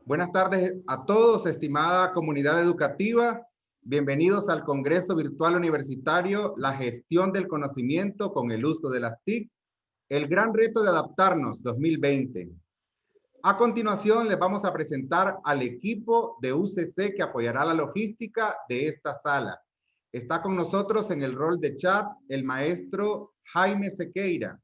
Buenas tardes a todos, estimada comunidad educativa. Bienvenidos al Congreso Virtual Universitario, la gestión del conocimiento con el uso de las TIC, el gran reto de adaptarnos 2020. A continuación, les vamos a presentar al equipo de UCC que apoyará la logística de esta sala. Está con nosotros en el rol de chat el maestro Jaime Sequeira.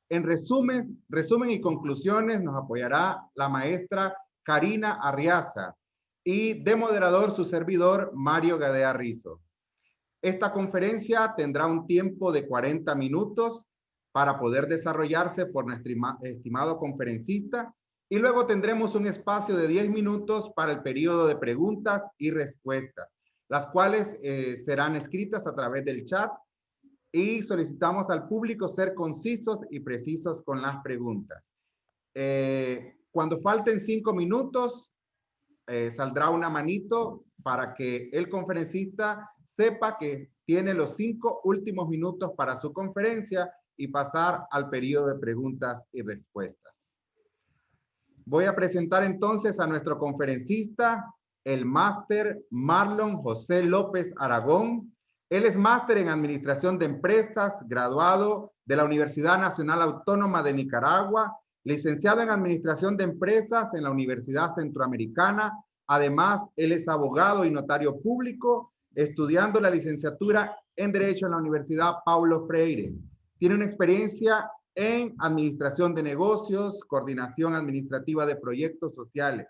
En resumen y conclusiones nos apoyará la maestra Karina Arriaza y de moderador su servidor Mario Gadea Rizo. Esta conferencia tendrá un tiempo de 40 minutos para poder desarrollarse por nuestro estimado conferencista y luego tendremos un espacio de 10 minutos para el periodo de preguntas y respuestas, las cuales serán escritas a través del chat y solicitamos al público ser concisos y precisos con las preguntas. Cuando falten 5 minutos, saldrá una manito para que el conferencista sepa que tiene los 5 últimos minutos para su conferencia y pasar al periodo de preguntas y respuestas. Voy a presentar entonces a nuestro conferencista, el máster Marlon José López Aragón. Él es máster en Administración de Empresas, graduado de la Universidad Nacional Autónoma de Nicaragua, licenciado en Administración de Empresas en la Universidad Centroamericana. Además, él es abogado y notario público, estudiando la licenciatura en Derecho en la Universidad Paulo Freire. Tiene una experiencia en Administración de Negocios, Coordinación Administrativa de Proyectos Sociales.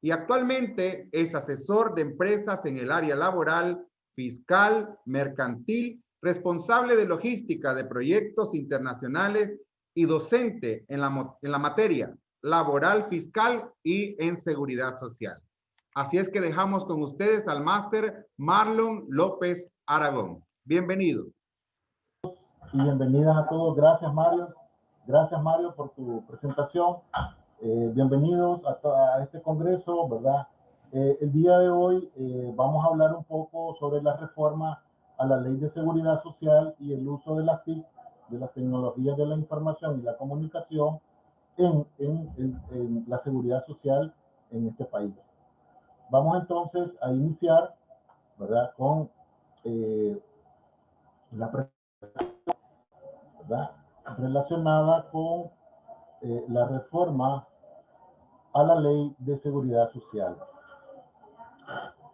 Y actualmente es asesor de empresas en el área laboral, fiscal, mercantil, responsable de logística de proyectos internacionales y docente en la materia laboral, fiscal y en seguridad social. Así es que dejamos con ustedes al máster Marlon López Aragón. Bienvenido. Y bienvenidas a todos. Gracias, Mario. Gracias, Mario, por tu presentación. Bienvenidos a este congreso, ¿verdad? El día de hoy vamos a hablar un poco sobre la reforma a la Ley de Seguridad Social y el uso de las TIC, de las tecnologías de la información y la comunicación en la seguridad social en este país. Vamos entonces a iniciar, ¿verdad?, con la presentación, ¿verdad?, relacionada con la reforma a la Ley de Seguridad Social.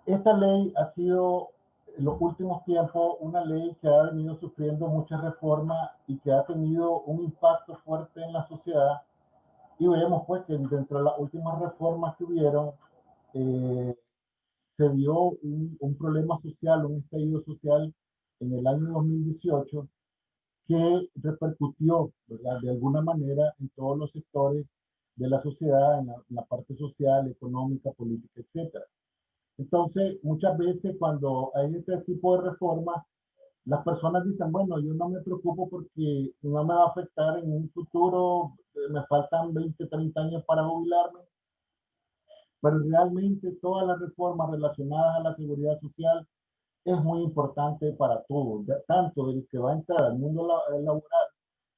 Esta ley ha sido en los últimos tiempos una ley que ha venido sufriendo muchas reformas y que ha tenido un impacto fuerte en la sociedad, y vemos pues que dentro de las últimas reformas que hubieron se dio un problema social, un estallido social en el año 2018 que repercutió, ¿verdad?, de alguna manera en todos los sectores de la sociedad, en la parte social, económica, política, etc. Entonces, muchas veces cuando hay este tipo de reformas, las personas dicen, bueno, yo no me preocupo porque no me va a afectar en un futuro, me faltan 20, 30 años para jubilarme, pero realmente todas las reformas relacionadas a la seguridad social es muy importante para todos, tanto el que va a entrar al mundo laboral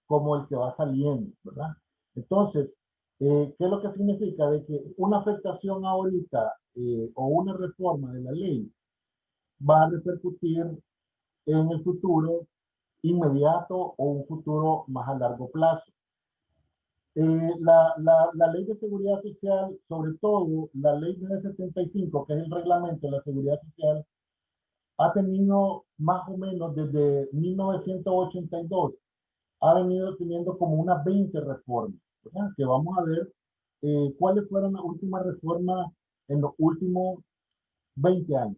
como el que va saliendo, ¿verdad? Entonces, ¿qué es lo que significa? De que una afectación ahorita o una reforma de la ley va a repercutir en el futuro inmediato o un futuro más a largo plazo. La ley de seguridad social, sobre todo la ley 975, que es el reglamento de la seguridad social, ha tenido más o menos desde 1982, ha venido teniendo como unas 20 reformas, ¿verdad?, que vamos a ver cuáles fueron las últimas reformas en los últimos 20 años.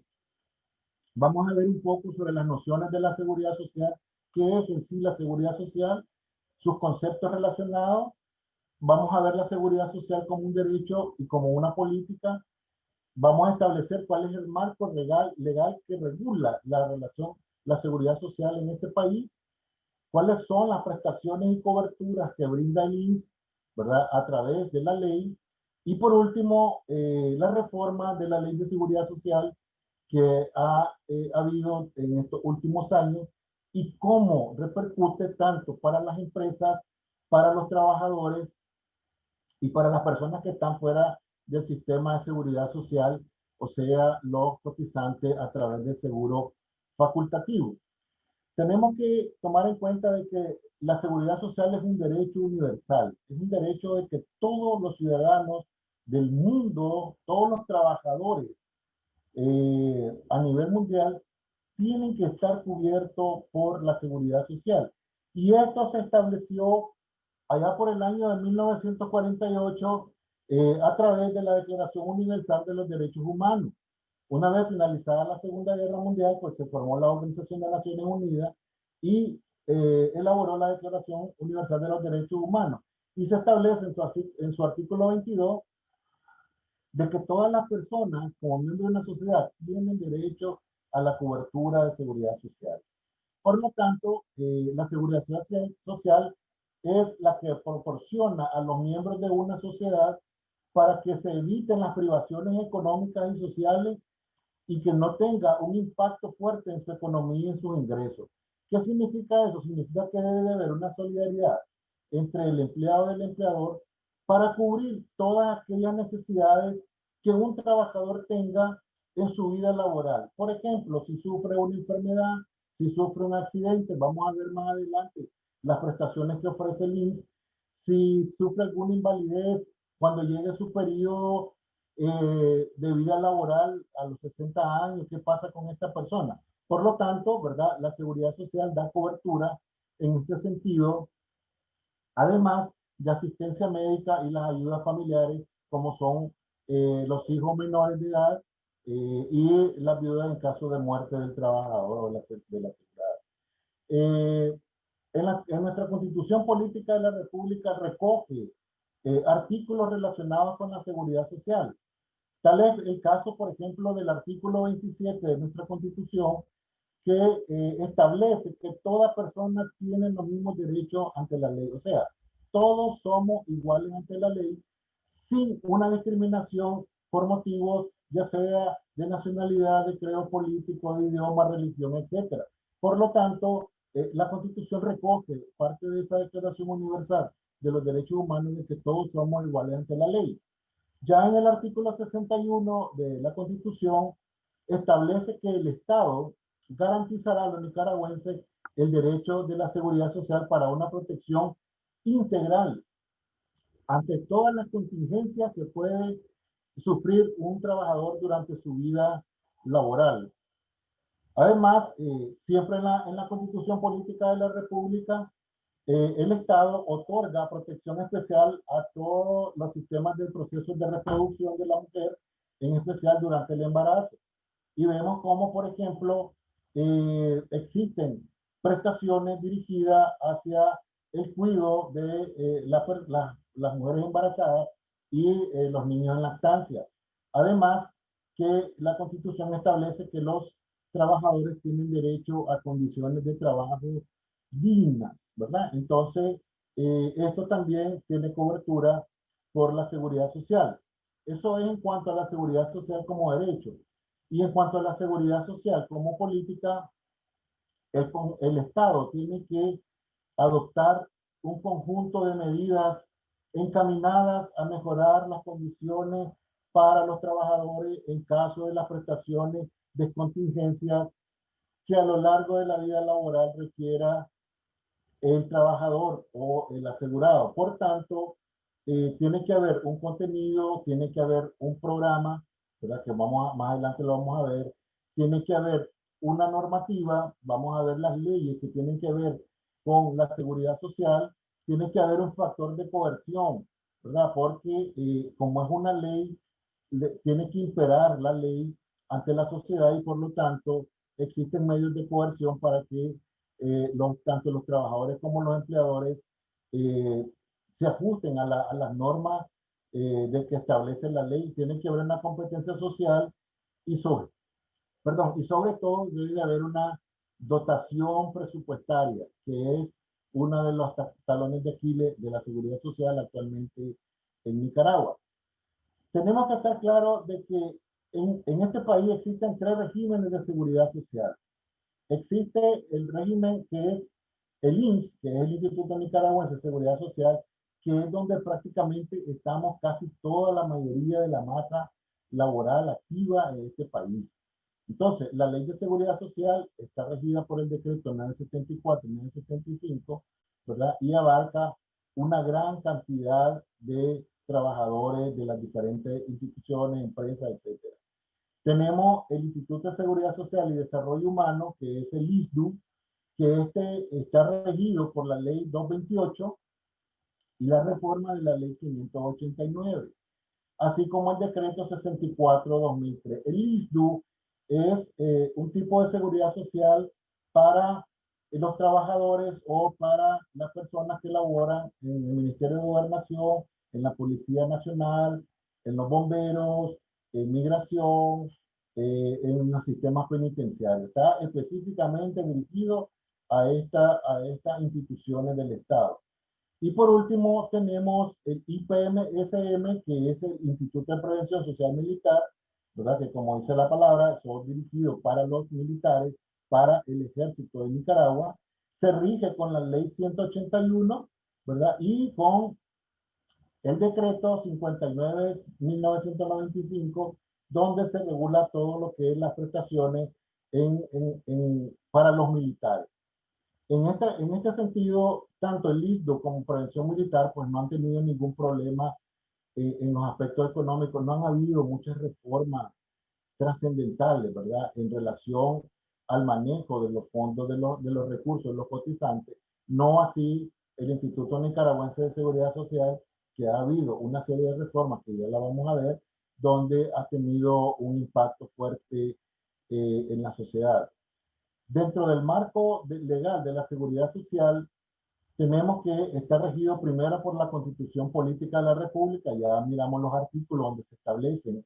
Vamos a ver un poco sobre las nociones de la seguridad social, qué es en sí la seguridad social, sus conceptos relacionados. Vamos a ver la seguridad social como un derecho y como una política. Vamos a establecer cuál es el marco legal que regula la seguridad social en este país, cuáles son las prestaciones y coberturas que brinda el INS, ¿verdad?, a través de la ley, y por último, la reforma de la Ley de Seguridad Social que ha habido en estos últimos años y cómo repercute tanto para las empresas, para los trabajadores y para las personas que están fuera del sistema de seguridad social, o sea, los cotizantes a través del seguro facultativo. Tenemos que tomar en cuenta de que la seguridad social es un derecho universal, es un derecho de que todos los ciudadanos del mundo, todos los trabajadores a nivel mundial tienen que estar cubiertos por la seguridad social. Y esto se estableció allá por el año de 1948 a través de la Declaración Universal de los Derechos Humanos. Una vez finalizada la Segunda Guerra Mundial, pues se formó la Organización de Naciones Unidas y elaboró la Declaración Universal de los Derechos Humanos. Y se establece en su artículo 22 de que todas las personas, como miembros de una sociedad, tienen derecho a la cobertura de seguridad social. Por lo tanto, la seguridad social es la que proporciona a los miembros de una sociedad para que se eviten las privaciones económicas y sociales y que no tenga un impacto fuerte en su economía y en sus ingresos. ¿Qué significa eso? Significa que debe de haber una solidaridad entre el empleado y el empleador para cubrir todas aquellas necesidades que un trabajador tenga en su vida laboral. Por ejemplo, si sufre una enfermedad, si sufre un accidente, vamos a ver más adelante las prestaciones que ofrece el INSS, si sufre alguna invalidez cuando llegue su periodo de vida laboral a los 60 años, ¿qué pasa con esta persona? Por lo tanto, ¿verdad? La seguridad social da cobertura en este sentido, además de asistencia médica y las ayudas familiares, como son los hijos menores de edad y las viudas en caso de muerte del trabajador o de la empleada. En nuestra Constitución Política de la República recoge artículos relacionados con la seguridad social. Tal es el caso, por ejemplo, del artículo 27 de nuestra Constitución, que establece que toda persona tiene los mismos derechos ante la ley. O sea, todos somos iguales ante la ley, sin una discriminación por motivos, ya sea de nacionalidad, de credo político, de idioma, religión, etc. Por lo tanto, la Constitución recoge parte de esa Declaración Universal de los Derechos Humanos de que todos somos iguales ante la ley. Ya en el artículo 61 de la Constitución establece que el Estado garantizará a los nicaragüenses el derecho de la seguridad social para una protección integral ante todas las contingencias que puede sufrir un trabajador durante su vida laboral. Además, siempre en la Constitución Política de la República, el Estado otorga protección especial a todos los sistemas del proceso de reproducción de la mujer, en especial durante el embarazo. Y vemos cómo, por ejemplo, existen prestaciones dirigidas hacia el cuidado de las mujeres embarazadas y los niños en lactancia. Además, que la Constitución establece que los trabajadores tienen derecho a condiciones de trabajo dignas, ¿verdad? Entonces, esto también tiene cobertura por la seguridad social. Eso es en cuanto a la seguridad social como derecho. Y en cuanto a la seguridad social como política, el Estado tiene que adoptar un conjunto de medidas encaminadas a mejorar las condiciones para los trabajadores en caso de las prestaciones de contingencias que a lo largo de la vida laboral requiera el trabajador o el asegurado. Por tanto, tiene que haber un contenido, tiene que haber un programa, ¿verdad? Que más adelante lo vamos a ver. Tiene que haber una normativa, vamos a ver las leyes que tienen que ver con la seguridad social. Tiene que haber un factor de coerción, ¿verdad? Porque como es una ley, tiene que imperar la ley ante la sociedad y por lo tanto existen medios de coerción para que tanto los trabajadores como los empleadores se ajusten a las normas de que establece la ley. Tiene que haber una competencia social y sobre todo debe haber una dotación presupuestaria, que es uno de los talones de Aquiles de la seguridad social actualmente en Nicaragua. Tenemos que estar claros de que en este país existen tres regímenes de seguridad social. Existe el régimen que es el INSS, que es el Instituto Nicaragüense de Seguridad Social, que es donde prácticamente estamos casi toda la mayoría de la masa laboral activa en este país. Entonces, la Ley de Seguridad Social está regida por el decreto 974 y 975, ¿verdad? Y abarca una gran cantidad de trabajadores de las diferentes instituciones, empresas, etcétera. Tenemos el Instituto de Seguridad Social y Desarrollo Humano, que es el ISDU, que está regido por la Ley 228 y la reforma de la Ley 589, así como el decreto 64-2003. El ISDU es un tipo de seguridad social para los trabajadores o para las personas que laboran en el Ministerio de Gobernación, en la Policía Nacional, en los bomberos, en migración, en los sistemas penitenciarios. Está específicamente dirigido a estas instituciones del Estado. Y por último tenemos el IPM-SM, que es el Instituto de Prevención Social Militar, ¿verdad? Que como dice la palabra, son dirigidos para los militares, para el ejército de Nicaragua. Se rige con la ley 181, ¿verdad? Y con el decreto 59-1995, donde se regula todo lo que es las prestaciones para los militares. En este sentido, tanto el ISDO como Prevención Militar pues no han tenido ningún problema en los aspectos económicos. No han habido muchas reformas trascendentales, ¿verdad? En relación al manejo de los fondos de los recursos de los cotizantes. No así el Instituto Nicaragüense de Seguridad Social, que ha habido una serie de reformas que ya la vamos a ver, donde ha tenido un impacto fuerte en la sociedad. Dentro del marco legal de la seguridad social, tenemos que estar regido primero por la Constitución Política de la República. Ya miramos los artículos donde se establecen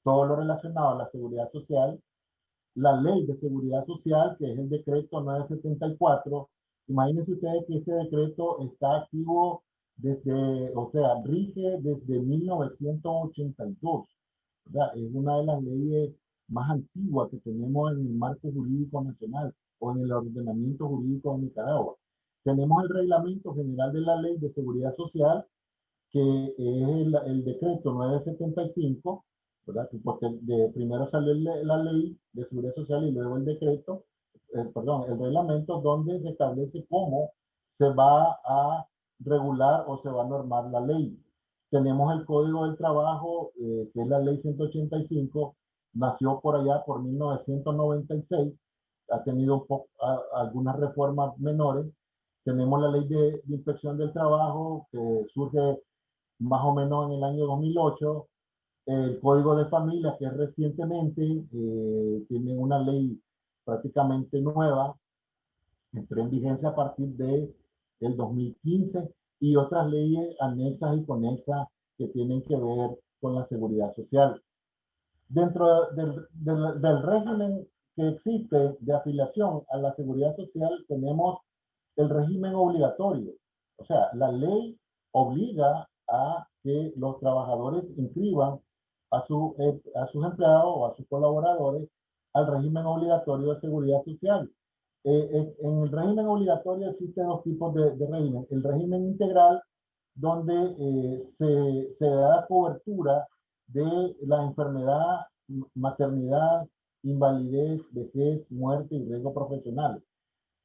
todo lo relacionado a la seguridad social. La Ley de Seguridad Social, que es el decreto 974. Imagínense ustedes que este decreto está activo desde, o sea, rige desde 1982. ¿Verdad? Es una de las leyes más antiguas que tenemos en el marco jurídico nacional o en el ordenamiento jurídico de Nicaragua. Tenemos el Reglamento General de la Ley de Seguridad Social, que es el decreto 975, ¿verdad? Porque primero salió la Ley de Seguridad Social y luego el decreto, el reglamento, donde se establece cómo se va a regular o se va a normar la ley. Tenemos el Código del Trabajo, que es la Ley 185, nació por allá por 1996, ha tenido algunas reformas menores. Tenemos la Ley de Inspección del Trabajo, que surge más o menos en el año 2008, el Código de Familia, que recientemente tiene una ley prácticamente nueva, entró en vigencia a partir del 2015, y otras leyes anexas y conexas que tienen que ver con la seguridad social. Dentro del régimen que existe de afiliación a la seguridad social, tenemos el régimen obligatorio. O sea, la ley obliga a que los trabajadores inscriban a sus empleados o a sus colaboradores al régimen obligatorio de seguridad social. En el régimen obligatorio existen dos tipos de régimen. El régimen integral, donde se da cobertura de la enfermedad, maternidad, invalidez, vejez, muerte y riesgo profesional.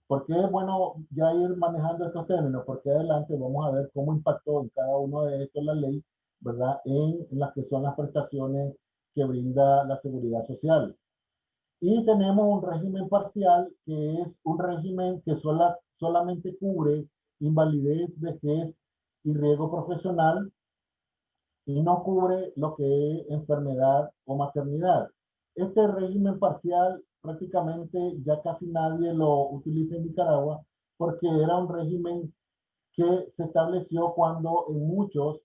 ¿Por qué es bueno ya ir manejando estos términos? Porque adelante vamos a ver cómo impactó en cada uno de estos la ley, ¿verdad? En las que son las prestaciones que brinda la seguridad social. Y tenemos un régimen parcial, que es un régimen que solamente cubre invalidez, vejez y riesgo profesional, y no cubre lo que es enfermedad o maternidad. Este régimen parcial prácticamente ya casi nadie lo utiliza en Nicaragua, porque era un régimen que se estableció cuando en muchos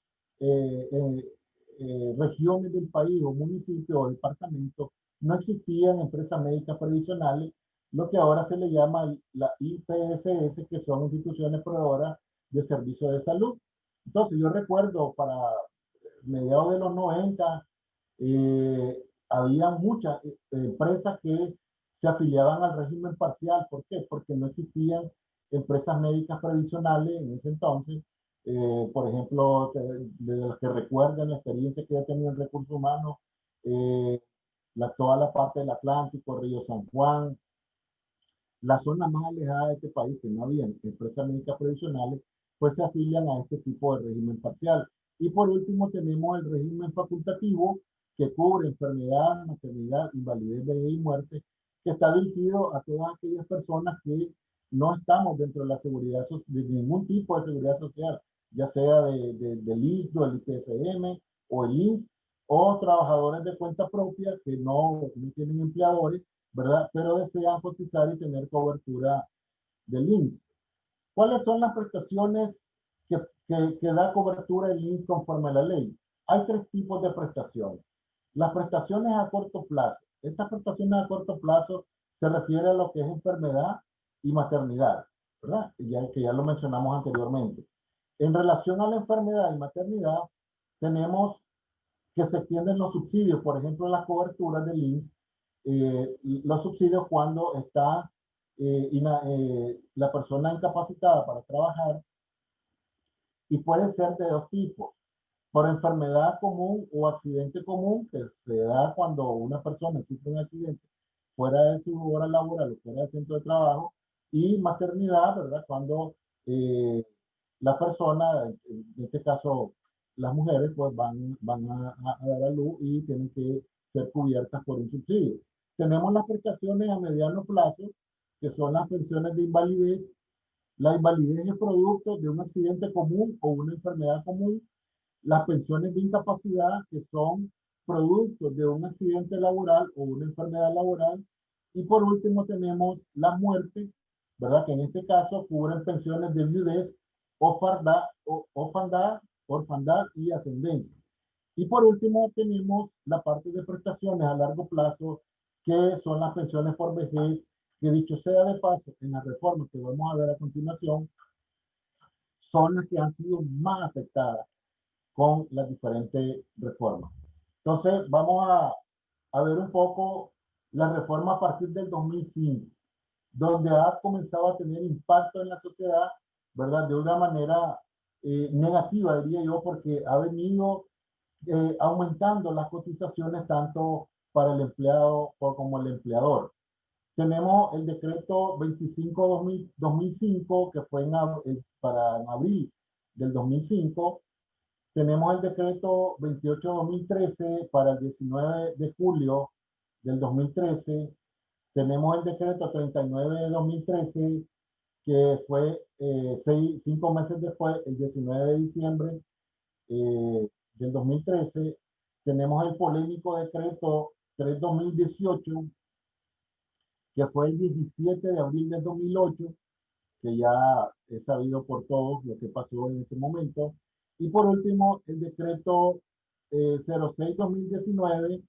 regiones del país o municipios o departamentos no existían empresas médicas previsionales, lo que ahora se le llama la IPSS, que son instituciones proveedoras de servicios de salud. Entonces yo recuerdo para mediados de los 90, había muchas empresas que se afiliaban al régimen parcial. ¿Por qué? Porque no existían empresas médicas previsionales en ese entonces, Por ejemplo, de los que recuerden la experiencia que he tenido en recursos humanos, toda la parte del Atlántico, Río San Juan, la zona más alejada de este país, que no había empresas médicas tradicionales, pues se afilian a este tipo de régimen parcial. Y por último tenemos el régimen facultativo, que cubre enfermedad, maternidad, invalidez, vejez y muerte, que está dirigido a todas aquellas personas que no estamos dentro de la seguridad, de ningún tipo de seguridad social, ya sea del ISDO, el ITFM o el INS, o trabajadores de cuenta propia que no tienen empleadores, ¿verdad? Pero desean cotizar y tener cobertura del INS. ¿Cuáles son las prestaciones que da cobertura el INS conforme a la ley? Hay tres tipos de prestaciones. Las prestaciones a corto plazo. Estas prestaciones a corto plazo se refiere a lo que es enfermedad y maternidad, ¿verdad? Que ya lo mencionamos anteriormente. En relación a la enfermedad y maternidad, tenemos que se extienden los subsidios, por ejemplo, las coberturas del INS, los subsidios cuando está la persona incapacitada para trabajar, y pueden ser de dos tipos: por enfermedad común o accidente común, que se da cuando una persona sufre un accidente fuera de su hora laboral o fuera del centro de trabajo; y maternidad, ¿verdad? Cuando la persona, en este caso las mujeres, pues van a dar a luz y tienen que ser cubiertas por un subsidio. Tenemos las prestaciones a mediano plazo, que son las pensiones de invalidez. La invalidez es producto de un accidente común o una enfermedad común. Las pensiones de incapacidad, que son producto de un accidente laboral o una enfermedad laboral. Y por último tenemos las muertes, ¿verdad? Que en este caso cubren pensiones de viudez, orfandad y ascendencia. Y por último tenemos la parte de prestaciones a largo plazo, que son las pensiones por vejez, que dicho sea de paso, en las reformas que vamos a ver a continuación, son las que han sido más afectadas con las diferentes reformas. Entonces, vamos a ver un poco la reforma a partir del 2005, donde ha comenzado a tener impacto en la sociedad, ¿verdad? De una manera negativa, diría yo, porque ha venido aumentando las cotizaciones tanto para el empleado como el empleador. Tenemos el decreto 25-2005, que fue para abril del 2005. Tenemos el decreto 28-2013 para el 19 de julio del 2013. Tenemos el decreto 39 de 2013, que fue 5 meses después, el 19 de diciembre del 2013. Tenemos el polémico decreto 3-2018, que fue el 17 de abril del 2008, que ya es sabido por todos lo que pasó en este momento. Y por último, el decreto 06-2019,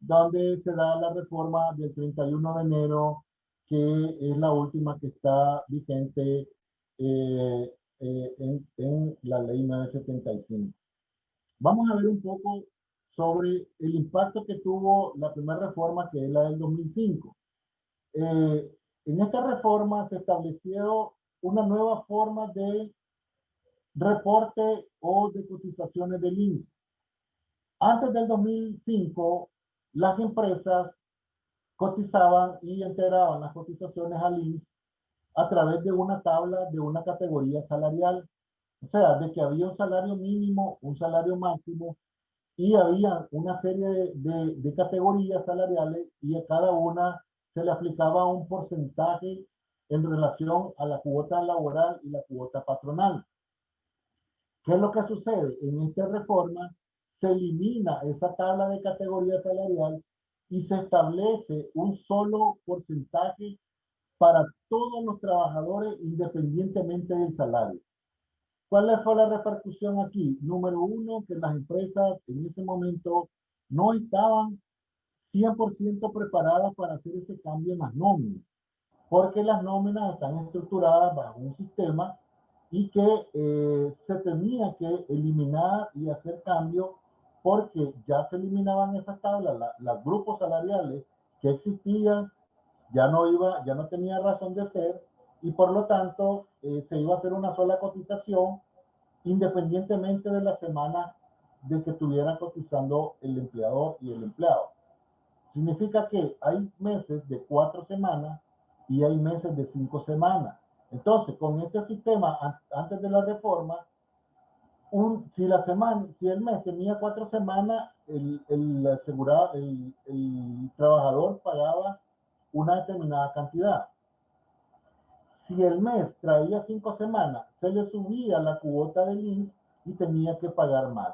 donde se da la reforma del 31 de enero, que es la última que está vigente en la ley 975. Vamos a ver un poco sobre el impacto que tuvo la primera reforma, que es la del 2005. En esta reforma se estableció una nueva forma de reporte o de cotizaciones del INS. Antes del 2005, las empresas cotizaban y enteraban las cotizaciones al INS a través de una tabla de una categoría salarial. O sea, de que había un salario mínimo, un salario máximo, y había una serie de categorías salariales, y a cada una se le aplicaba un porcentaje en relación a la cuota laboral y la cuota patronal. ¿Qué es lo que sucede? En esta reforma se elimina esa tabla de categoría salarial y se establece un solo porcentaje para todos los trabajadores independientemente del salario. ¿Cuál fue la repercusión aquí? Número uno, que las empresas en ese momento no estaban 100% preparadas para hacer ese cambio en las nóminas, porque las nóminas están estructuradas bajo un sistema y que se tenía que eliminar y hacer cambios, porque ya se eliminaban esas tablas, los grupos salariales que existían ya no tenía razón de ser, y por lo tanto se iba a hacer una sola cotización independientemente de la semana de que estuvieran cotizando el empleador y el empleado. Significa que hay meses de 4 semanas y hay meses de 5 semanas. Entonces, con este sistema, antes de la reforma, si el mes tenía 4 semanas, el asegurado, el trabajador pagaba una determinada cantidad. Si el mes traía 5 semanas, se le subía la cuota del INSS y tenía que pagar más.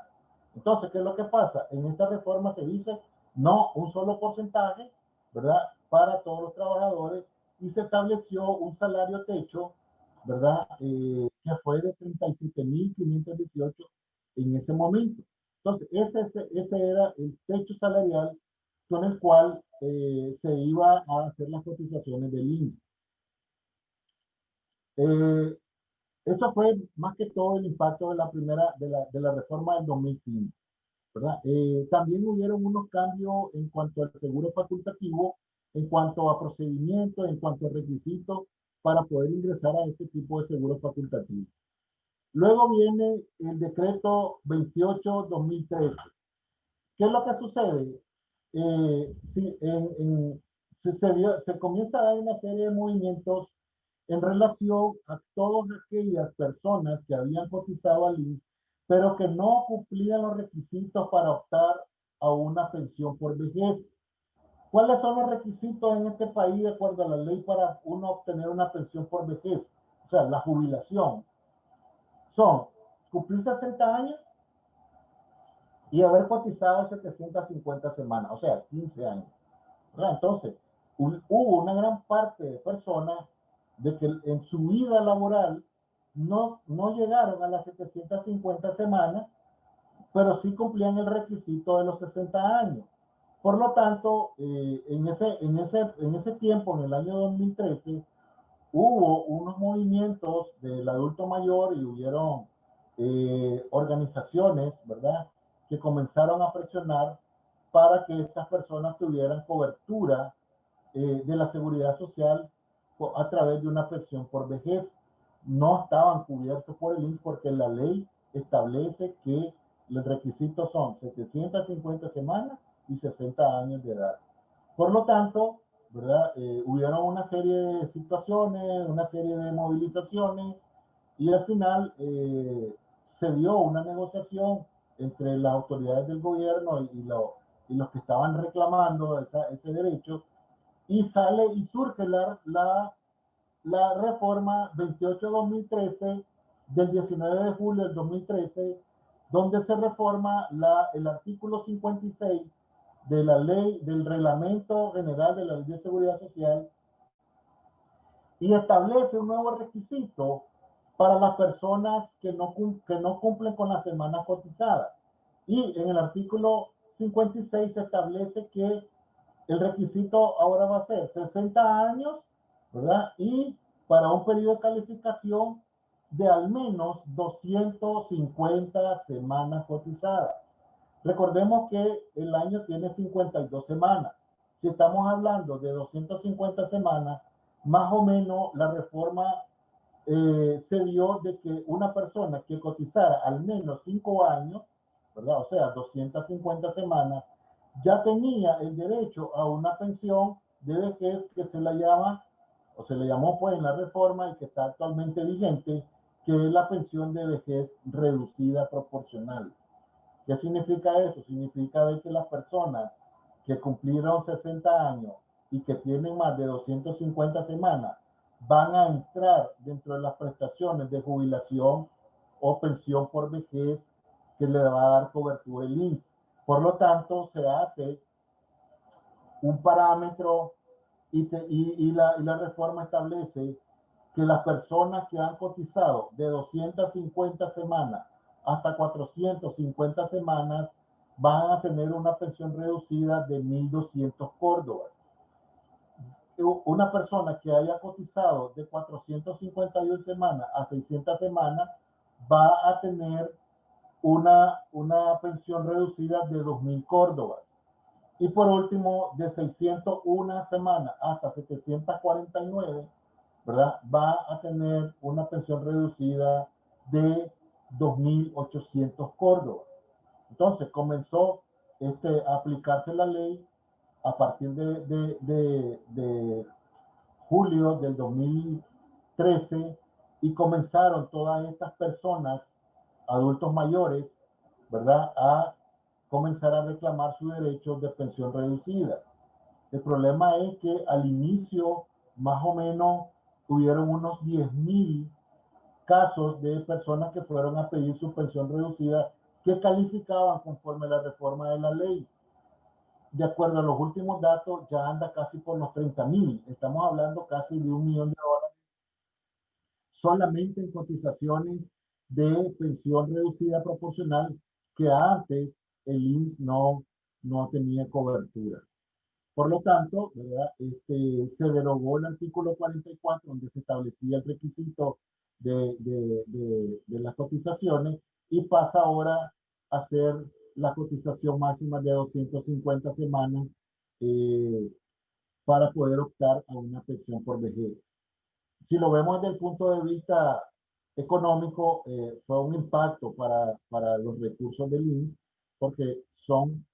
Entonces, ¿qué es lo que pasa? En esta reforma se dice no un solo porcentaje, ¿verdad? Para todos los trabajadores, y se estableció un salario techo, ¿verdad? Que fue de 37.518 en ese momento. Entonces, ese era el techo salarial con el cual se iba a hacer las cotizaciones del INSS. Eso fue más que todo el impacto de la reforma del 2005, ¿verdad? También hubieron unos cambios en cuanto al seguro facultativo, en cuanto a procedimientos, en cuanto a requisitos para poder ingresar a este tipo de seguro facultativo. Luego viene el decreto 28-2013. ¿Qué es lo que sucede? Se comienza a dar una serie de movimientos en relación a todas aquellas personas que habían cotizado al INSS, pero que no cumplían los requisitos para optar a una pensión por vejez. ¿Cuáles son los requisitos en este país de acuerdo a la ley para uno obtener una pensión por vejez? O sea, la jubilación. Son cumplir 60 años y haber cotizado 750 semanas, o sea, 15 años. ¿Verdad? Entonces, hubo una gran parte de personas de que en su vida laboral no llegaron a las 750 semanas, pero sí cumplían el requisito de los 60 años. Por lo tanto, en ese tiempo, en el año 2013, hubo unos movimientos del adulto mayor y hubieron organizaciones, ¿verdad?, que comenzaron a presionar para que estas personas tuvieran cobertura de la seguridad social a través de una pensión por vejez. No estaban cubiertos por el INSS porque la ley establece que los requisitos son 750 semanas y 60 años de edad. Por lo tanto, ¿verdad? Hubieron una serie de situaciones, una serie de movilizaciones y al final se dio una negociación entre las autoridades del gobierno y los que estaban reclamando ese derecho, y surge la reforma 28-2013 del 19 de julio del 2013, donde se reforma el artículo 56 de la ley, del reglamento general de la Ley de Seguridad Social, y establece un nuevo requisito para las personas que no cumplen con las semanas cotizadas. Y en el artículo 56 se establece que el requisito ahora va a ser 60 años, ¿verdad? Y para un periodo de calificación de al menos 250 semanas cotizadas. Recordemos que el año tiene 52 semanas. Si estamos hablando de 250 semanas, más o menos la reforma se dio de que una persona que cotizara al menos 5 años, ¿verdad? O sea, 250 semanas, ya tenía el derecho a una pensión de vejez que se la llama, o se le llamó pues en la reforma y que está actualmente vigente, que es la pensión de vejez reducida proporcional. ¿Qué significa eso? Significa de que las personas que cumplieron 60 años y que tienen más de 250 semanas van a entrar dentro de las prestaciones de jubilación o pensión por vejez que le va a dar cobertura el INSS. Por lo tanto, se hace un parámetro y la reforma establece que las personas que han cotizado de 250 semanas hasta 450 semanas van a tener una pensión reducida de 1.200 córdobas. Una persona que haya cotizado de 451 semanas a 600 semanas va a tener una pensión reducida de 2.000 córdobas. Y por último, de 601 semanas hasta 749, ¿verdad?, va a tener una pensión reducida de 2.800 córdobas. Entonces comenzó a aplicarse la ley a partir de julio del 2013 y comenzaron todas estas personas, adultos mayores, ¿verdad?, a comenzar a reclamar su derecho de pensión reducida. El problema es que al inicio, más o menos, tuvieron unos 10.000 casos de personas que fueron a pedir su pensión reducida que calificaban conforme a la reforma de la ley. De acuerdo a los últimos datos, ya anda casi por los 30.000. Estamos hablando casi de $1.000.000 solamente en cotizaciones de pensión reducida proporcional que antes el INSS no tenía cobertura. Por lo tanto, ¿verdad?, se derogó el artículo 44, donde se establecía el requisito de las cotizaciones, y pasa ahora a ser la cotización máxima de 250 semanas para poder optar a una pensión por vejez. Si lo vemos desde el punto de vista económico, fue un impacto para los recursos del INSS, porque son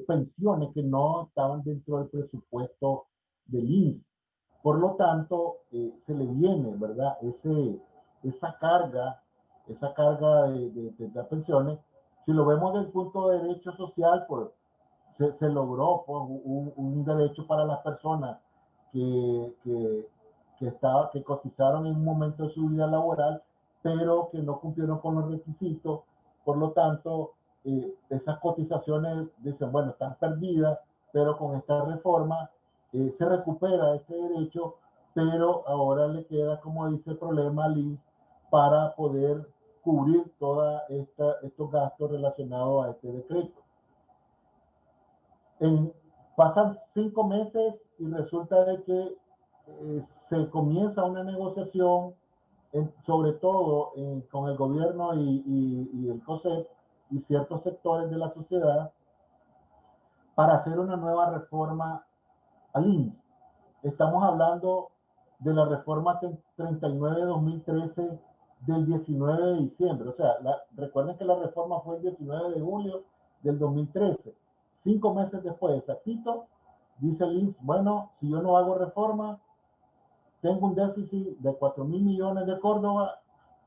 pensiones que no estaban dentro del presupuesto del INSS. Por lo tanto, se le viene, ¿verdad?, esa carga de las pensiones. Si lo vemos desde el punto de derecho social, pues se logró pues, un derecho para las personas que cotizaron en un momento de su vida laboral, pero que no cumplieron con los requisitos. Por lo tanto, esas cotizaciones dicen, bueno, están perdidas, pero con esta reforma se recupera ese derecho, pero ahora le queda, como dice, el problema al INSS para poder cubrir todos estos gastos relacionados a este decreto. Pasan 5 meses y resulta de que se comienza una negociación, sobre todo con el gobierno y el COSEP y ciertos sectores de la sociedad, para hacer una nueva reforma al INSS. Estamos hablando de la reforma 39-2013 del 19 de diciembre. O sea, recuerden que la reforma fue el 19 de julio del 2013. 5 meses después, exactito, dice el INSS, bueno, si yo no hago reforma, tengo un déficit de 4.000 millones de Córdoba,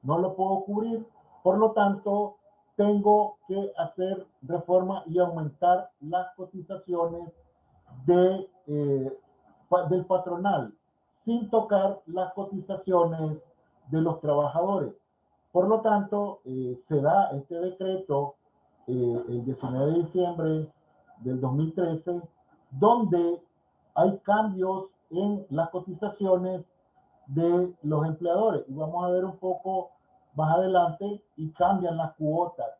no lo puedo cubrir, por lo tanto, tengo que hacer reforma y aumentar las cotizaciones del patronal, sin tocar las cotizaciones de los trabajadores. Por lo tanto, se da este decreto el 19 de diciembre del 2013, donde hay cambios en las cotizaciones de los empleadores. Y vamos a ver un poco más adelante, y cambian las cuotas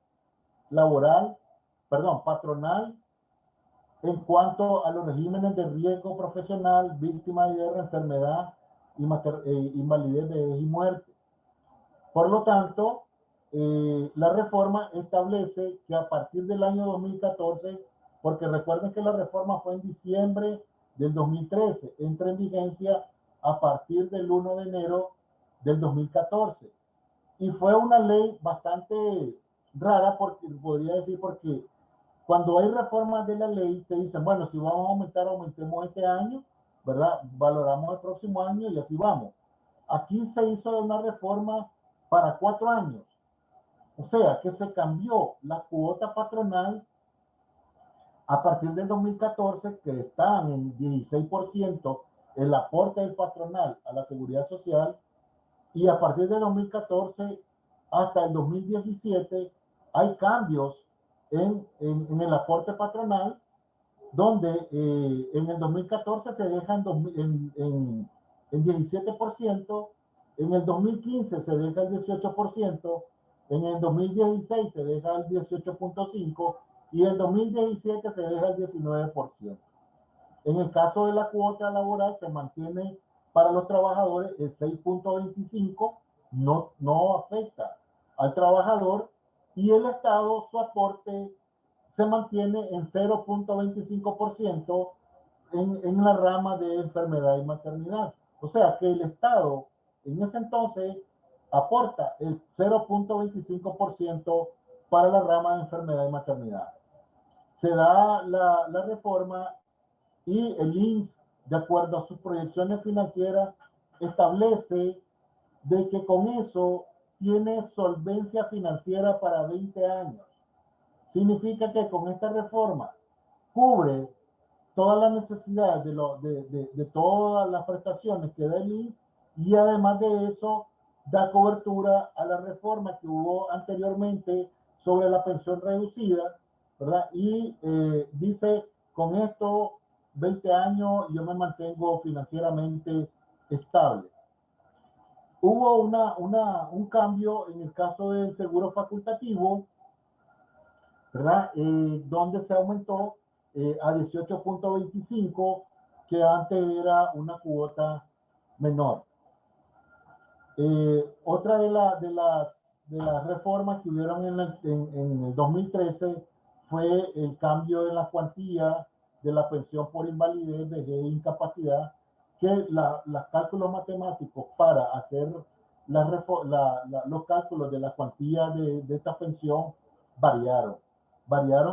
patronal, en cuanto a los regímenes de riesgo profesional, víctima de guerra, enfermedad, invalidez, vejez y muerte. Por lo tanto, la reforma establece que a partir del año 2014, porque recuerden que la reforma fue en diciembre del 2013, entra en vigencia a partir del 1 de enero del 2014. Y fue una ley bastante rara, porque podría decir, porque cuando hay reformas de la ley, te dicen, bueno, si vamos a aumentar, aumentemos este año, ¿verdad? Valoramos el próximo año y así vamos. Aquí se hizo una reforma para 4 años. O sea, que se cambió la cuota patronal a partir del 2014, que está en 16% el aporte del patronal a la seguridad social, y a partir del 2014 hasta el 2017 hay cambios en el aporte patronal, donde en el 2014 se deja en 17%, en el 2015 se deja el 18%, en el 2016 se deja el 18.5% y en el 2017 se deja el 19%. En el caso de la cuota laboral se mantiene para los trabajadores el 6.25%, no afecta al trabajador, y el Estado, su aporte se mantiene en 0.25% en la rama de enfermedad y maternidad. O sea que el Estado en ese entonces aporta el 0.25% para la rama de enfermedad y maternidad. Se da la reforma y el INSS, de acuerdo a sus proyecciones financieras, establece de que con eso tiene solvencia financiera para 20 años. Significa que con esta reforma cubre todas las necesidades de todas las prestaciones que da el INSS, y además de eso da cobertura a la reforma que hubo anteriormente sobre la pensión reducida, ¿verdad? Y dice, con esto 20 años yo me mantengo financieramente estable. Hubo un cambio en el caso del seguro facultativo, ¿verdad? Donde se aumentó a 18.25, que antes era una cuota menor. Otra de las reformas que hubieron en el 2013 fue el cambio en la cuantía de la pensión por invalidez, vejez e incapacidad, que los cálculos matemáticos para hacer los cálculos de la cuantía de esta pensión variaron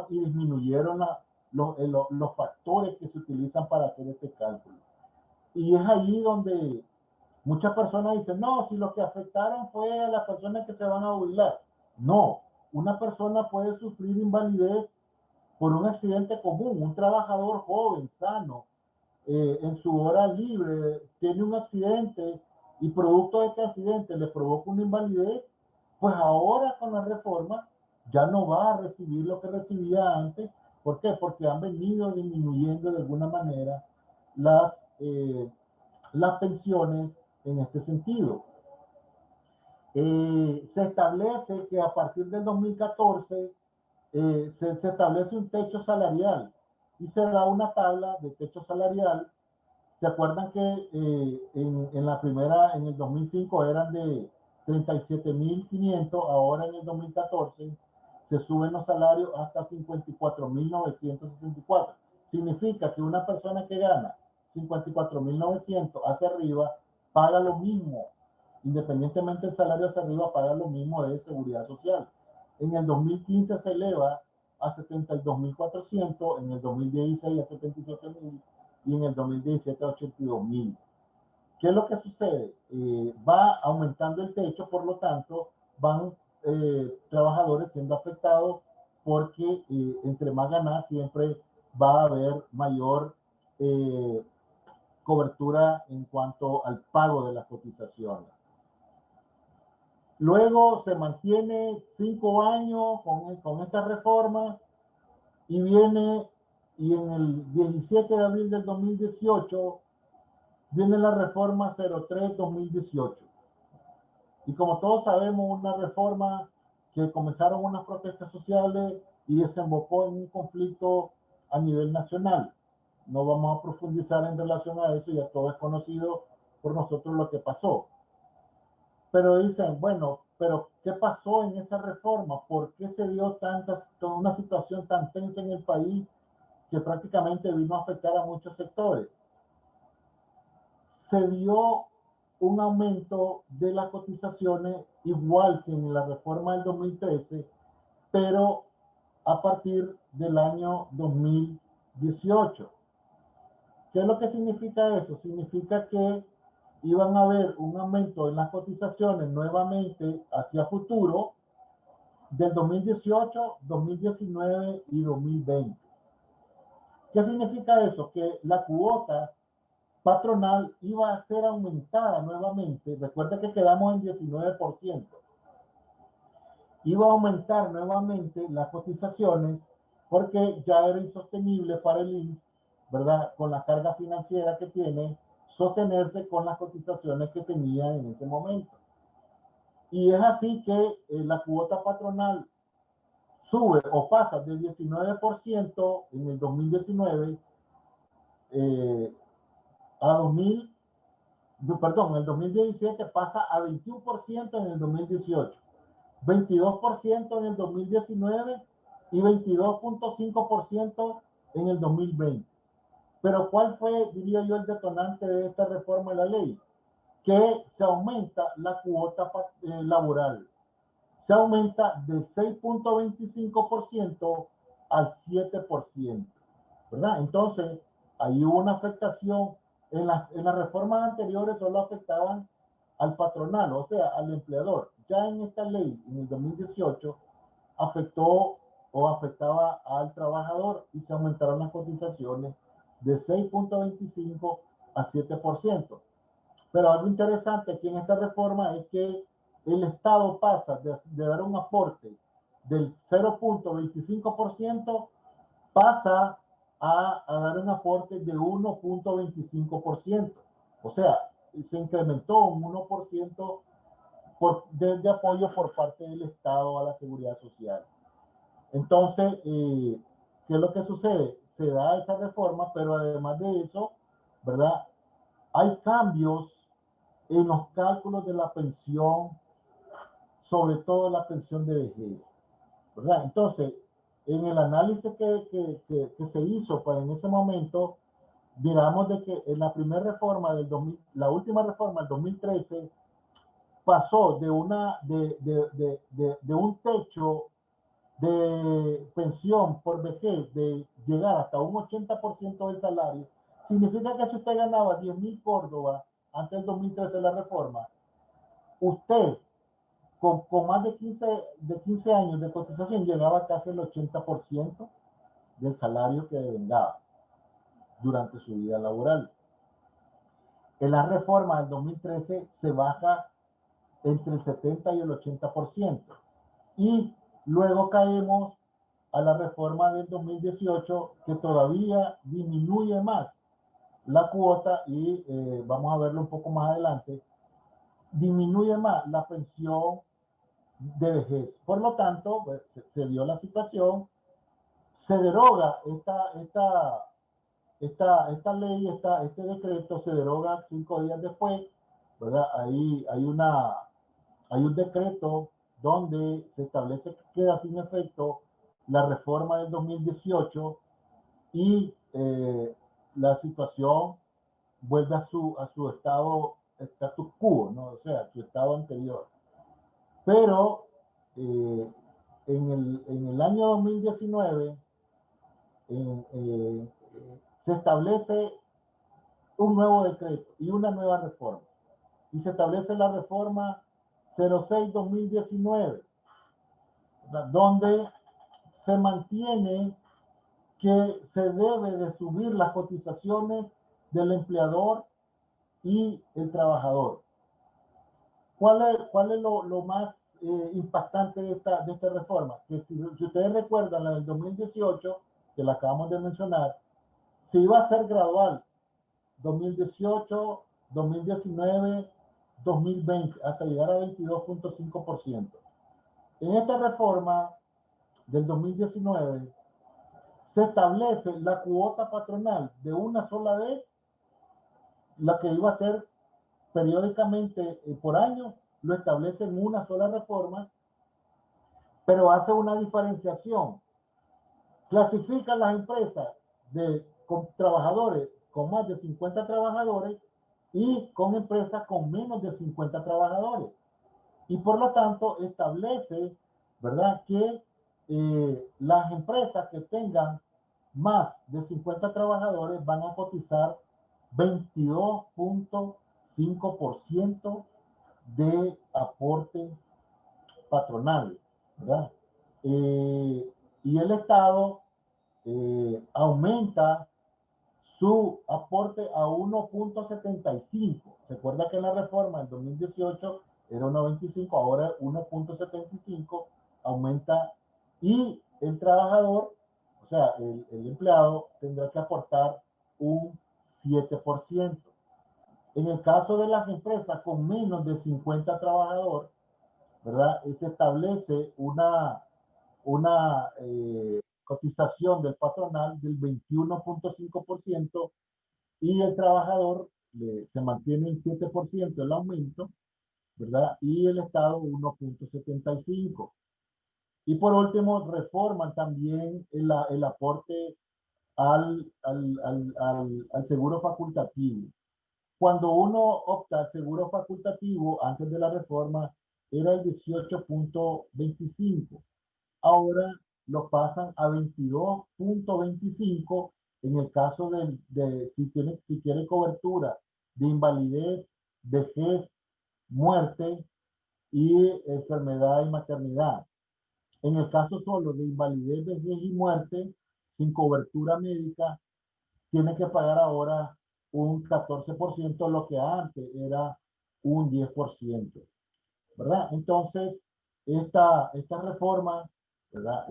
y disminuyeron los factores que se utilizan para hacer este cálculo. Y es allí donde muchas personas dicen, no, si lo que afectaron fue a las personas que se van a jubilar. No, una persona puede sufrir invalidez por un accidente común, un trabajador joven, sano, en su hora libre, tiene un accidente y producto de este accidente le provoca una invalidez, pues ahora con la reforma ya no va a recibir lo que recibía antes. ¿Por qué? Porque han venido disminuyendo de alguna manera las pensiones en este sentido. Se establece que a partir del 2014 se establece un techo salarial y se da una tabla de techo salarial. ¿Se acuerdan que en el 2005 eran de 37.500, ahora en el 2014 se suben los salarios hasta 54.964? Significa que una persona que gana 54.900 hacia arriba paga lo mismo, independientemente del salario hacia arriba, paga lo mismo de seguridad social. En el 2015 se eleva a 72.400, en el 2016 a 77.000 y en el 2017 a 82.000. ¿Qué es lo que sucede? Va aumentando el techo, por lo tanto, van trabajadores siendo afectados porque entre más ganas siempre va a haber mayor cobertura en cuanto al pago de las cotizaciones. Luego se mantiene 5 años con esta reforma y en el 17 de abril del 2018 viene la reforma 03-2018. Y como todos sabemos, una reforma que comenzaron unas protestas sociales y desembocó en un conflicto a nivel nacional. No vamos a profundizar en relación a eso, ya todo es conocido por nosotros lo que pasó. Pero dicen, bueno, pero ¿qué pasó en esa reforma? ¿Por qué se dio una situación tan tensa en el país que prácticamente vino a afectar a muchos sectores? Se dio un aumento de las cotizaciones igual que en la reforma del 2013, pero a partir del año 2018. ¿Qué es lo que significa eso? Significa que iban a haber un aumento en las cotizaciones nuevamente hacia futuro del 2018, 2019 y 2020. ¿Qué significa eso? Que la cuota patronal iba a ser aumentada nuevamente. Recuerda que quedamos en 19%. Iba a aumentar nuevamente las cotizaciones porque ya era insostenible para el INSS, ¿verdad? Con la carga financiera que tiene, sostenerse con las cotizaciones que tenía en ese momento. Y es así que la cuota patronal sube o pasa del 19% en el 2019 en el 2017 pasa a 21% en el 2018, 22% en el 2019 y 22.5% en el 2020. Pero ¿cuál fue, diría yo, el detonante de esta reforma de la ley? que se aumenta la cuota laboral. Se aumenta de 6.25% al 7%, ¿verdad? Entonces, ahí hubo una afectación. En las reformas anteriores solo afectaban al patronal, o sea, al empleador. Ya en esta ley, en el 2018, afectó o afectaba al trabajador y se aumentaron las cotizaciones de 6.25 a 7%. Pero algo interesante aquí en esta reforma es que el Estado pasa de dar un aporte del 0.25%, pasa a dar un aporte de 1.25%. O sea, se incrementó un 1% de apoyo por parte del Estado a la seguridad social. Entonces, ¿qué es lo que sucede? Se da esa reforma, pero además de eso, ¿verdad? Hay cambios en los cálculos de la pensión, sobre todo la pensión de vejez, ¿verdad? Entonces, en el análisis que se hizo pues, en ese momento, digamos de que en la primera reforma del 2000, la última reforma del 2013, pasó de un techo de pensión por vejez de llegar hasta un 80% del salario. Significa que si usted ganaba 10.000 Córdoba antes del 2013 de la reforma, usted con más de 15 años de cotización llegaba casi el 80% del salario que devengaba durante su vida laboral. En la reforma del 2013 se baja entre el 70 y el 80%. Y luego caemos a la reforma del 2018 que todavía disminuye más la cuota y vamos a verlo un poco más adelante, disminuye más la pensión de vejez. Por lo tanto, pues, se dio la situación, se deroga esta ley, este decreto se deroga 5 días después, ¿verdad? Ahí hay un decreto donde se establece que queda sin efecto la reforma del 2018 y la situación vuelve a su estado, status quo, ¿no? O sea, su estado anterior. Pero en el año 2019 se establece un nuevo decreto y una nueva reforma. Y se establece la reforma 06-2019, donde se mantiene que se debe de subir las cotizaciones del empleador y el trabajador. ¿Cuál es lo más impactante de esta reforma? Que si ustedes recuerdan, la del 2018, que la acabamos de mencionar, se iba a hacer gradual, 2018, 2019, 2020, hasta llegar a 22.5%. En esta reforma del 2019 se establece la cuota patronal de una sola vez, la que iba a ser periódicamente por año, lo establece en una sola reforma, pero hace una diferenciación. Clasifica las empresas con trabajadores con más de 50 trabajadores y con empresas con menos de 50 trabajadores. Y por lo tanto establece, ¿verdad?, que las empresas que tengan más de 50 trabajadores van a cotizar 22.5% de aporte patronal, ¿verdad? Y el Estado aumenta su aporte a 1.75. Se acuerda que en la reforma del 2018 era 1.25, ahora 1.75, aumenta, y el trabajador, o sea, el empleado, tendrá que aportar un 7%. En el caso de las empresas con menos de 50 trabajadores, ¿verdad? Se establece una cotización del patronal del 21.5% y el trabajador se mantiene en 7% el aumento, ¿verdad? Y el Estado 1.75%. Y por último, reforman también el aporte al seguro facultativo. Cuando uno opta al seguro facultativo, antes de la reforma, era el 18.25. Ahora lo pasan a 22.25 en el caso si tiene cobertura de invalidez, vejez, muerte y enfermedad y maternidad. En el caso solo de invalidez, vejez y muerte, sin cobertura médica, tiene que pagar ahora un 14%, lo que antes era un 10%, ¿verdad? Entonces, esta reforma, ¿verdad?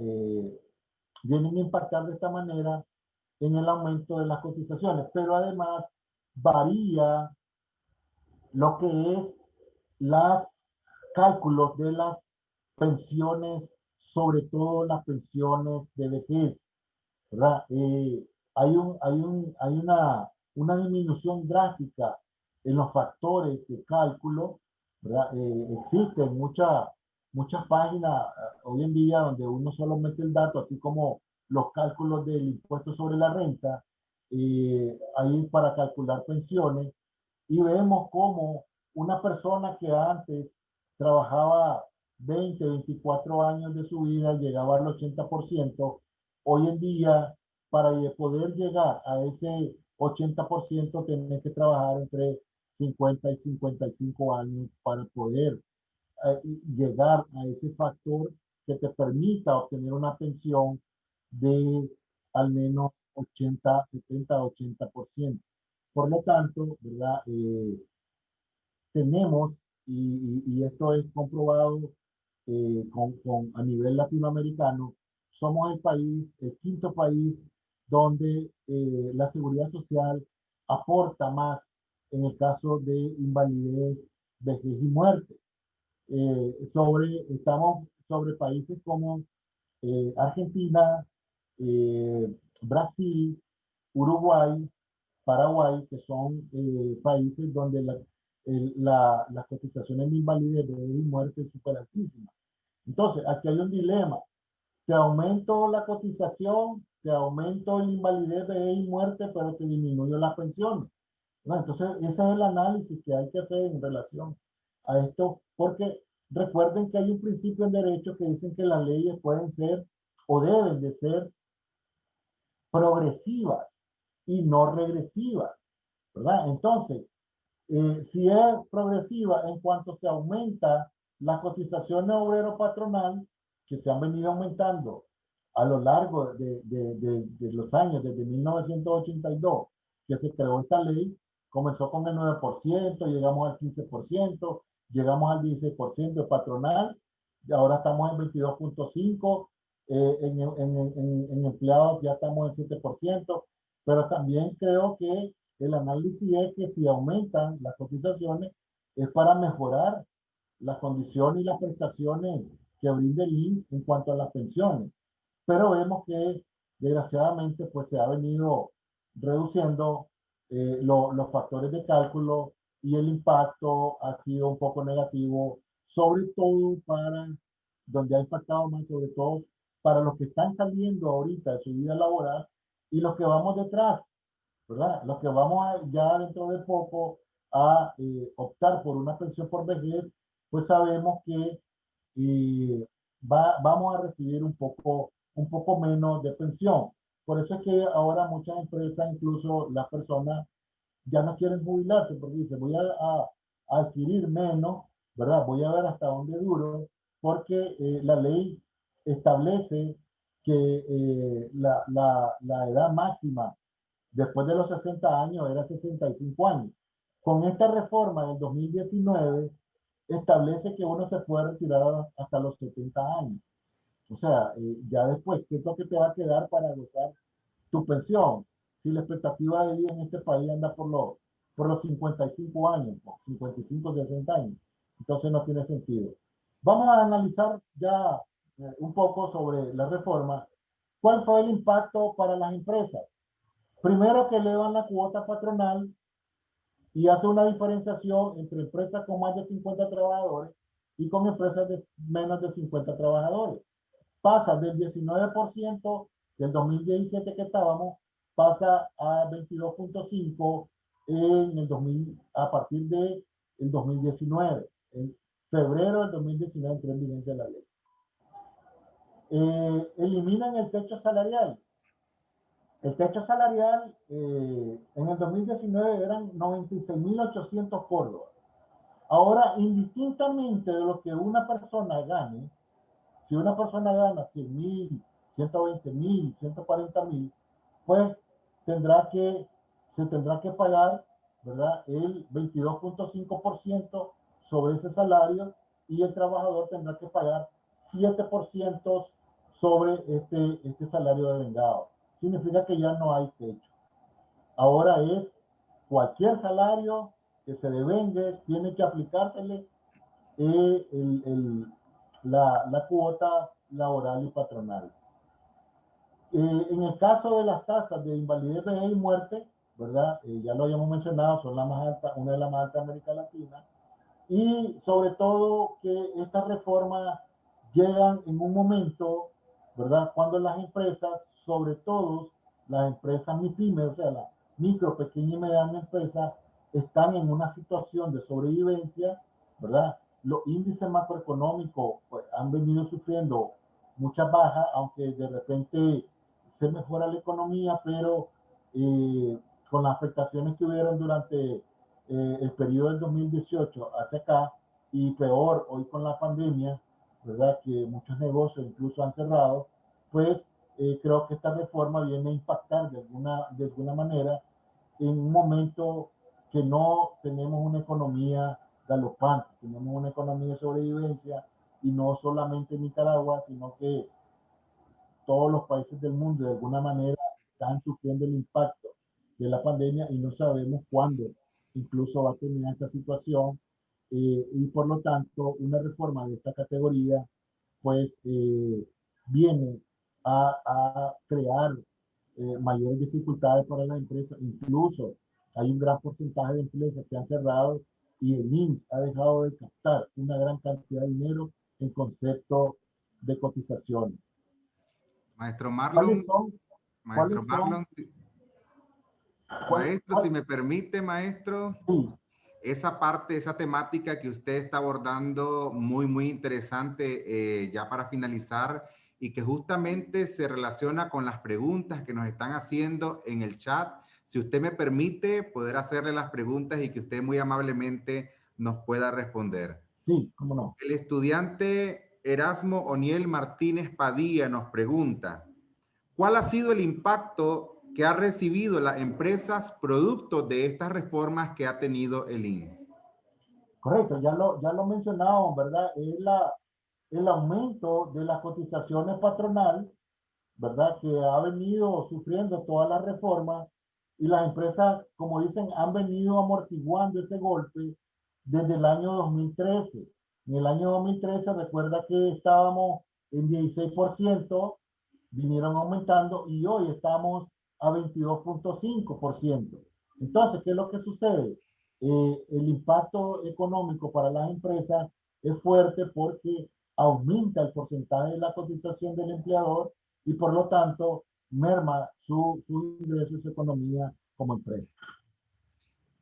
Vienen a impactar de esta manera en el aumento de las cotizaciones, pero además varía lo que es los cálculos de las pensiones, sobre todo las pensiones de vejez, ¿verdad? Hay una disminución drástica en los factores de cálculo, ¿verdad? Existen muchas páginas hoy en día donde uno solo mete el dato, así como los cálculos del impuesto sobre la renta, ahí para calcular pensiones, y vemos cómo una persona que antes trabajaba 20, 24 años de su vida, llegaba al 80%, hoy en día, para poder llegar a ese 80%, tienes que trabajar entre 50 y 55 años para poder llegar a ese factor que te permita obtener una pensión de al menos 80, 70, 80%. Por lo tanto, ¿verdad? Tenemos, y esto es comprobado a nivel latinoamericano, somos el quinto país donde la seguridad social aporta más en el caso de invalidez, vejez y muerte. Estamos sobre países como Argentina, Brasil, Uruguay, Paraguay, que son países donde las cotizaciones de invalidez, de muerte es súper altísima. Entonces, aquí hay un dilema. Te aumento la cotización, te aumento el invalidez de muerte, pero te disminuyo las pensiones. ¿No? Entonces, ese es el análisis que hay que hacer en relación a esto, porque recuerden que hay un principio en derecho que dicen que las leyes pueden ser o deben de ser progresivas y no regresivas, ¿verdad? Entonces, si es progresiva en cuanto se aumenta las cotizaciones obrero-patronal, que se han venido aumentando a lo largo de los años, desde 1982, que se creó esta ley, comenzó con el 9%, llegamos al 15%, llegamos al 16% de patronal, y ahora estamos en 22.5%, en empleados ya estamos en 7%, pero también creo que el análisis es que si aumentan las cotizaciones es para mejorar las condiciones y las prestaciones que brinda el INSS en cuanto a las pensiones. Pero vemos que desgraciadamente pues se ha venido reduciendo los factores de cálculo y el impacto ha sido un poco negativo, sobre todo para, donde ha impactado más, sobre todo para los que están saliendo ahorita de su vida laboral y los que vamos detrás, ¿verdad? Los que vamos ya dentro de poco a optar por una pensión por vejez, pues sabemos que vamos a recibir un poco menos de pensión. Por eso es que ahora muchas empresas, incluso las personas, ya no quieren jubilarse porque dicen, voy a adquirir menos, ¿verdad? Voy a ver hasta dónde duro, porque la ley establece que la edad máxima después de los 60 años era 65 años. Con esta reforma del 2019 establece que uno se puede retirar hasta los 70 años. O sea, ya después, ¿qué es lo que te va a quedar para gozar tu pensión? Si la expectativa de vida en este país anda por los 55 años, 55, 60 años, entonces no tiene sentido. Vamos a analizar ya un poco sobre la reforma. ¿Cuál fue el impacto para las empresas? Primero, que elevan la cuota patronal y hace una diferenciación entre empresas con más de 50 trabajadores y con empresas de menos de 50 trabajadores. Pasa del 19% del 2017 que estábamos, pasa a 22.5% a partir de el 2019. En febrero del 2019 entró en vigencia la ley. Eliminan el techo salarial. El techo salarial en el 2019 eran 96.800 córdobas. Ahora, indistintamente de lo que una persona gane, si una persona gana 100.000, 120.000, 140.000, pues se tendrá que pagar, ¿verdad?, el 22.5% sobre ese salario y el trabajador tendrá que pagar 7% sobre este salario de vengado. Significa que ya no hay techo. Ahora es cualquier salario que se devengue, tiene que aplicársele la cuota laboral y patronal. En el caso de las tasas de invalidez, vejez y muerte, ¿verdad? Ya lo habíamos mencionado, son la más alta, una de las más altas de América Latina. Y sobre todo que estas reformas llegan en un momento, ¿verdad?, cuando las empresas, sobre todo las empresas MIPYME, o sea, las micro, pequeña y mediana empresas, están en una situación de sobrevivencia, ¿verdad? Los índices macroeconómicos pues, han venido sufriendo muchas bajas, aunque de repente se mejora la economía, pero con las afectaciones que hubieron durante el periodo del 2018 hacia acá, y peor hoy con la pandemia, ¿verdad?, que muchos negocios incluso han cerrado, pues creo que esta reforma viene a impactar de alguna manera en un momento que no tenemos una economía galopante, tenemos una economía de sobrevivencia, y no solamente Nicaragua, sino que todos los países del mundo de alguna manera están sufriendo el impacto de la pandemia y no sabemos cuándo incluso va a terminar esta situación, y por lo tanto una reforma de esta categoría pues viene a crear mayores dificultades para las empresas. Incluso hay un gran porcentaje de empresas que han cerrado y el INSS ha dejado de captar una gran cantidad de dinero en concepto de cotizaciones. Maestro ¿Cuáles Marlon, son? maestro ¿Cuáles son? Marlon, maestro, si me permite, maestro, Sí, esa parte, esa temática que usted está abordando, muy, muy interesante, ya para finalizar, y que justamente se relaciona con las preguntas que nos están haciendo en el chat. Si usted me permite, poder hacerle las preguntas y que usted muy amablemente nos pueda responder. sí, cómo no. El estudiante Erasmo Oniel Martínez Padilla nos pregunta, ¿cuál ha sido el impacto que ha recibido las empresas producto de estas reformas que ha tenido el INSS? Correcto, ya lo mencionábamos, ¿verdad? Es el aumento de las cotizaciones patronal, ¿verdad?, que ha venido sufriendo todas las reformas, y las empresas, como dicen, han venido amortiguando ese golpe desde el año 2013. En el año 2013, recuerda que estábamos en 16%, vinieron aumentando y hoy estamos a 22.5%. Entonces, ¿qué es lo que sucede? El impacto económico para las empresas es fuerte porque aumenta el porcentaje de la cotización del empleador y por lo tanto merma su ingreso y su economía como empresa.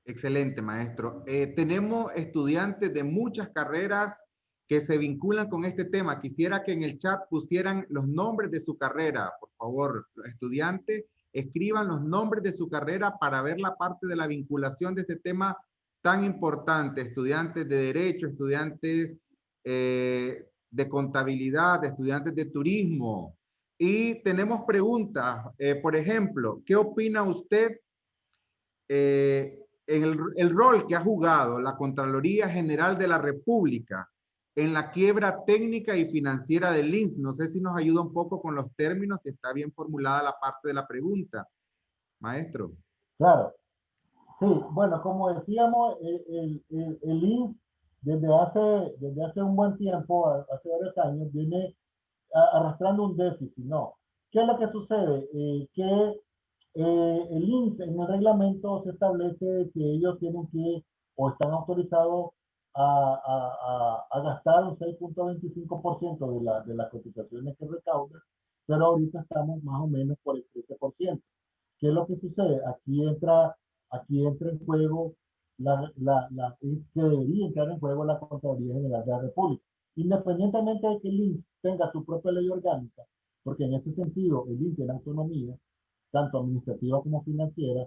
Excelente, maestro. Tenemos estudiantes de muchas carreras que se vinculan con este tema. Quisiera que en el chat pusieran los nombres de su carrera. Por favor, los estudiantes, escriban los nombres de su carrera para ver la parte de la vinculación de este tema tan importante. Estudiantes de Derecho, estudiantes de Contabilidad, estudiantes de Turismo. Y tenemos preguntas. Por ejemplo, ¿qué opina usted en el rol que ha jugado la Contraloría General de la República en la quiebra técnica y financiera del INSS? No sé si nos ayuda un poco con los términos, si está bien formulada la parte de la pregunta, maestro. Claro, sí, bueno, como decíamos, el INSS desde hace un buen tiempo, hace varios años, viene arrastrando un déficit, ¿no? ¿Qué es lo que sucede? Que el INSS en el reglamento se establece que ellos tienen que o están autorizados a gastar un 6.25% de las cotizaciones que recaudan, pero ahorita estamos más o menos por el 13%. ¿Qué es lo que sucede? Aquí aquí entra en juego que debería entrar en juego la Contraloría General de la República. Independientemente de que el INS tenga su propia ley orgánica, porque en ese sentido el INS tiene autonomía, tanto administrativa como financiera,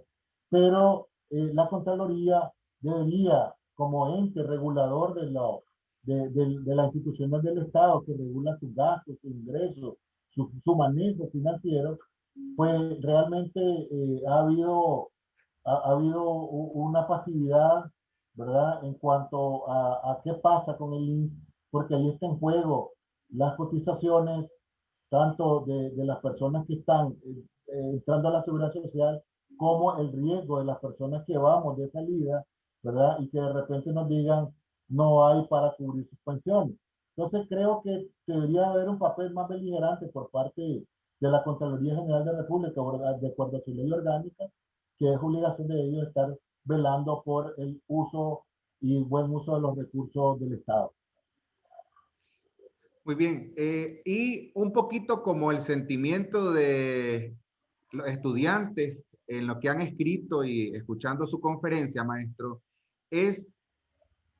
pero la Contraloría debería, como ente regulador de las instituciones del Estado que regula sus gastos, sus ingresos, su manejo financiero, pues realmente ha habido una pasividad, ¿verdad? En cuanto a qué pasa con el INS, porque ahí está en juego las cotizaciones, tanto de las personas que están entrando a la seguridad social, como el riesgo de las personas que vamos de salida, ¿verdad? Y que de repente nos digan, no hay para cubrir sus pensiones. Entonces creo que debería haber un papel más beligerante por parte de la Contraloría General de la República, ¿verdad? De acuerdo a su ley orgánica, que es obligación de ellos estar velando por el uso y buen uso de los recursos del Estado. Muy bien. Y un poquito como el sentimiento de los estudiantes en lo que han escrito y escuchando su conferencia, maestro, es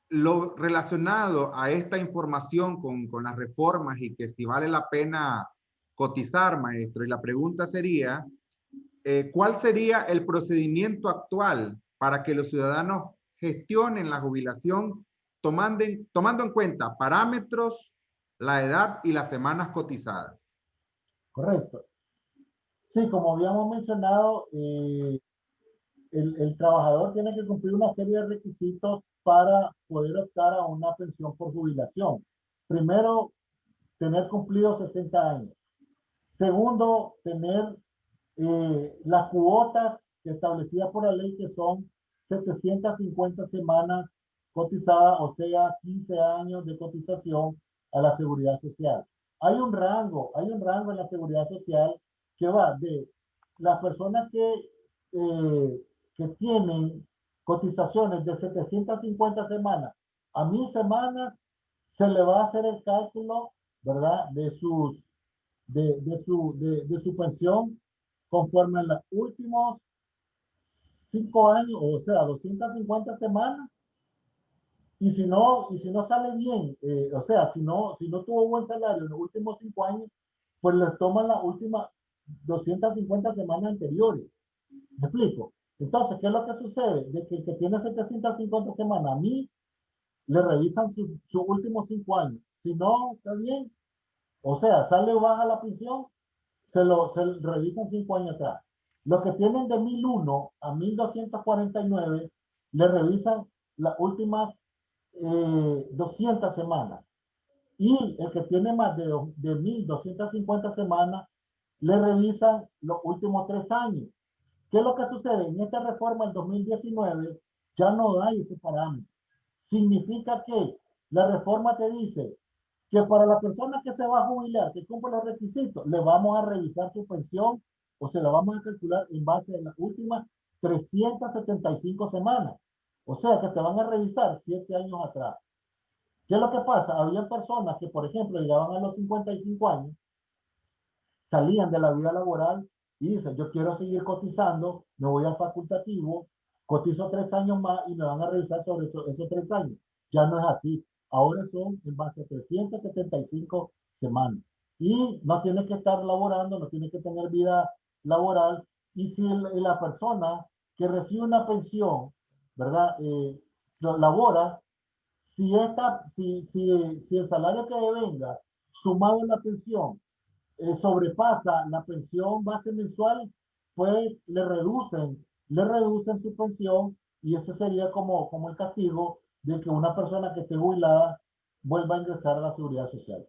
lo relacionado a esta información con las reformas y que si vale la pena cotizar, maestro. Y la pregunta sería, ¿cuál sería el procedimiento actual para que los ciudadanos gestionen la jubilación tomando en cuenta parámetros, la edad y las semanas cotizadas? Correcto. Sí, como habíamos mencionado, el trabajador tiene que cumplir una serie de requisitos para poder optar a una pensión por jubilación. Primero, tener cumplidos 60 años. Segundo, tener las cuotas establecidas por la ley, que son 750 semanas cotizadas, o sea, 15 años de cotización a la seguridad social. Hay un rango en la seguridad social que va de las personas que tienen cotizaciones de 750 semanas a 1000 semanas, se le va a hacer el cálculo, ¿verdad? De su pensión conforme a los últimos 5 años, o sea, 250 semanas. Y si no sale bien, o sea, si no tuvo buen salario en los últimos 5 años, pues le toman las últimas 250 semanas anteriores. ¿Me explico? Entonces, ¿qué es lo que sucede? De que el que tiene 750 semanas, a mí le revisan sus últimos 5 años. Si no, está bien. O sea, sale o baja la pensión, se revisan 5 años atrás. Los que tienen de 1001 a 1249, le revisan las últimas 200 semanas. Y el que tiene más de 1250 semanas, le revisan los últimos 3 años. ¿Qué es lo que sucede? En esta reforma del 2019 ya no hay ese parámetro. Significa que la reforma te dice que para la persona que se va a jubilar, que cumple los requisitos, le vamos a revisar su pensión o se la vamos a calcular en base a las últimas 375 semanas. O sea que te van a revisar 7 años atrás. ¿Qué es lo que pasa? Había personas que, por ejemplo, llegaban a los 55 años, salían de la vida laboral y dicen, yo quiero seguir cotizando, me voy al facultativo, cotizo 3 años más y me van a revisar sobre esos 3 años. Ya no es así. Ahora son en base a 375 semanas. Y no tiene que estar laborando, no tiene que tener vida laboral. Y si la persona que recibe una pensión, ¿verdad? Labora, si el salario que devenga sumado a la pensión sobrepasa la pensión base mensual, pues le reducen su pensión, y ese sería como el castigo de que una persona que esté jubilada vuelva a ingresar a la seguridad social.